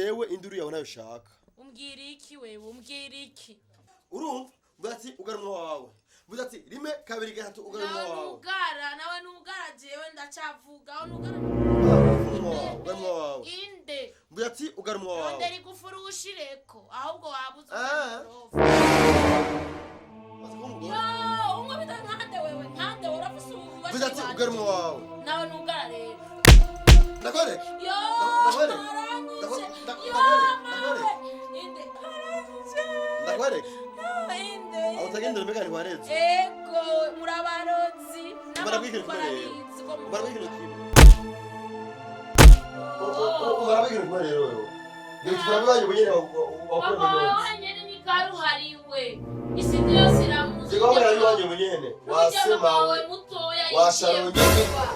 jewe induru yawe nayo shaka. Umbwira iki wewe, umbwira iki? Urumva? Bati ugarumwa wawe. Buzati rime kabiri gatatu ugarumwa wawe. Nawe nugara jewe ndacavuga, nugara. Ugarumwa wawe. Inde. Buzati ugarumwa wawe. Nderi gufurushireko, ahubwo wabuze. Yo, umwe bitangande wewe, nkande warafuse ububasha. Buzati ugarumwa wawe. Nawe nugara rero. Ndakore. Yo. Ndakore. Inde. Ndakore. Inde. Autagenda mekani wareze. Ego, murabarozi. Barabikira kimwe. Barabikira kimwe. Barabikira kimwe rero. Ndikurabaye bunyene wakwemera. Wanyene ni karuhariwe. Isindi yose iramuzi. Zigomba yabanye bunyene. Wasema wawe mutoya. Washaronge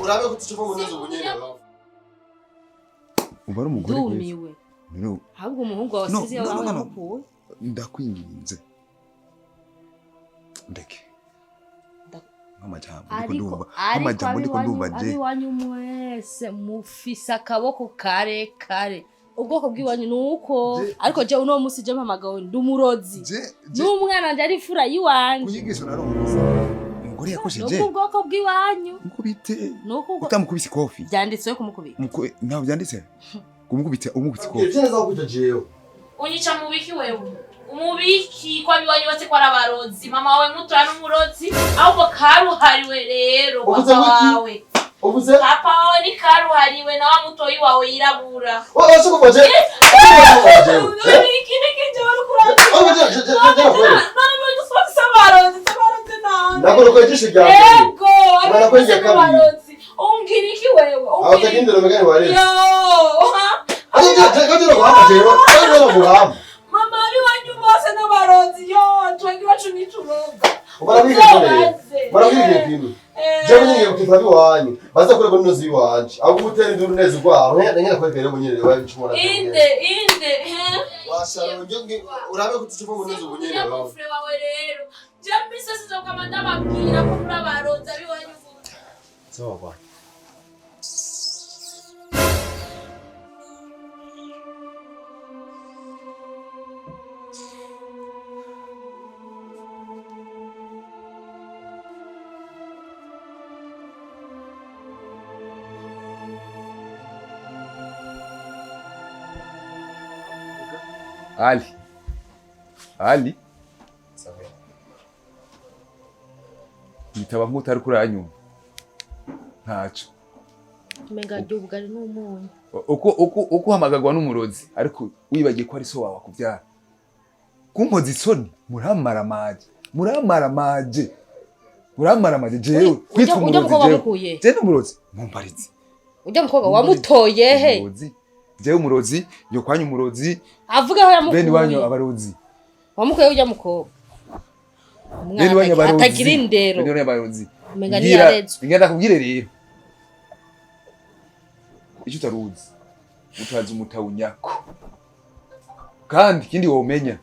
urabe kutucuva mu nzu bunyene. Ubara umugore dumiwe. No. Ahubwo umuhungu wawe sizi yawe amukuwe. Ndakwinginze. Ndeke. Amajambo ndiko ndumva je. Ari wanyu mwese mufise akaboko kare kare. Ubwoko bw'iwanyu nuko ariko je uno musi je mpamagawe ndumurozi. N'umwana nje ari fura yiwanje. Kunyigisha naronse. Umugore yakosheje. Nuko ubwoko bw'iwanyu. Mukubite. Nuko utamukubise kofi. Byanditse ko mukubita. Ntaho byanditse. Kumukubite kofi. Ivyo neza kuja jewe. Unyica mubiki wewe. Umubiki kwa biwanyu bose kwa rabarozi. Mama wawe muto ya n'umurozi. Ahubwo karuhariwe rero papa wawe. Ubuze? Papa wawe ni karuhariwe na wa mutoyi wawe yirabura. Wase kuvaje. Iki nje warukuranze. Ndakora ijisho ryawe. Ego. Barakwenge kabiri. Ungiri iki wewe? Autagenda mekani wareze. Yo. Kajira kwa jewe. Kajira muhamu. Mama biwanyu bose n'abarozi yo twengi wacu nituroga. Barabikira kimwe. Jewe nyine kuva biwanyu. Baza kure bano zi wanje. Aho gutera induru neza rwaho. Nyine kwegera bunyene wabicumura. Inde. Washaronge urabe kutucuva mu nzu bunyene. Ya mufre wawe rero. Jambi sasa zokama ndababwira ko muri abarozi abiwanyu vuga. Sawa bwana. Ali. Sawa. Nitaba nk'utari kuranyuma. Ntaco. Menga ryubugari n'umunyu. Uko hamagagwa n'umurozi ariko wibagiye ko ari so wawe kuvyara. Kunkoza isoni muramaramaje. Jewe kwitwa umurozi. Je n'umurozi mumparize. Ujya mukobwa wamutoye he? Jewe umurozi yo kwanyu umurozi. Avuga aho yamukuye. Bene wanyu abarozi. Wamukuye ujya mukobwa. Bene wanyu abarozi. Atagira indero. Bene wanyu abarozi. Menga ni yarezwe. Ngenda kubwire rero. Icyo utaruzi. Utazi umutawunyako. Kandi kindi womenya.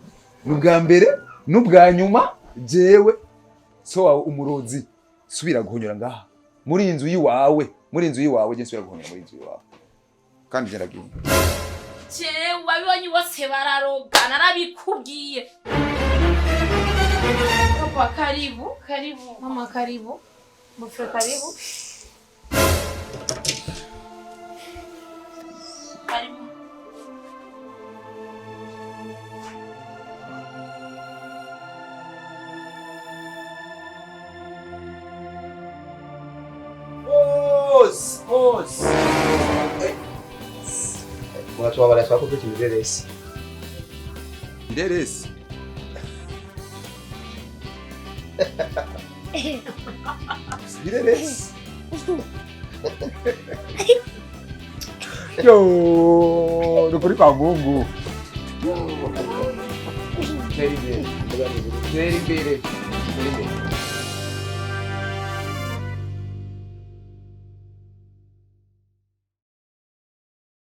Nubwa mbere, nubwa nyuma jewe so wawe umurozi subira guhonyora ngaha. Muri inzu yiwawe je subira guhonyora muri inzu yiwawe. Kandi jaragiye. Jewe abiwanyu bose bararoga narabikubwiye. Papa karibu. Mama karibu. Mufre karibu. Karibu. Boss. Watu wabara twako kuti nderesi. Nderesi. Nderesi. Yo, nukuri kwa Mungu. Very bere.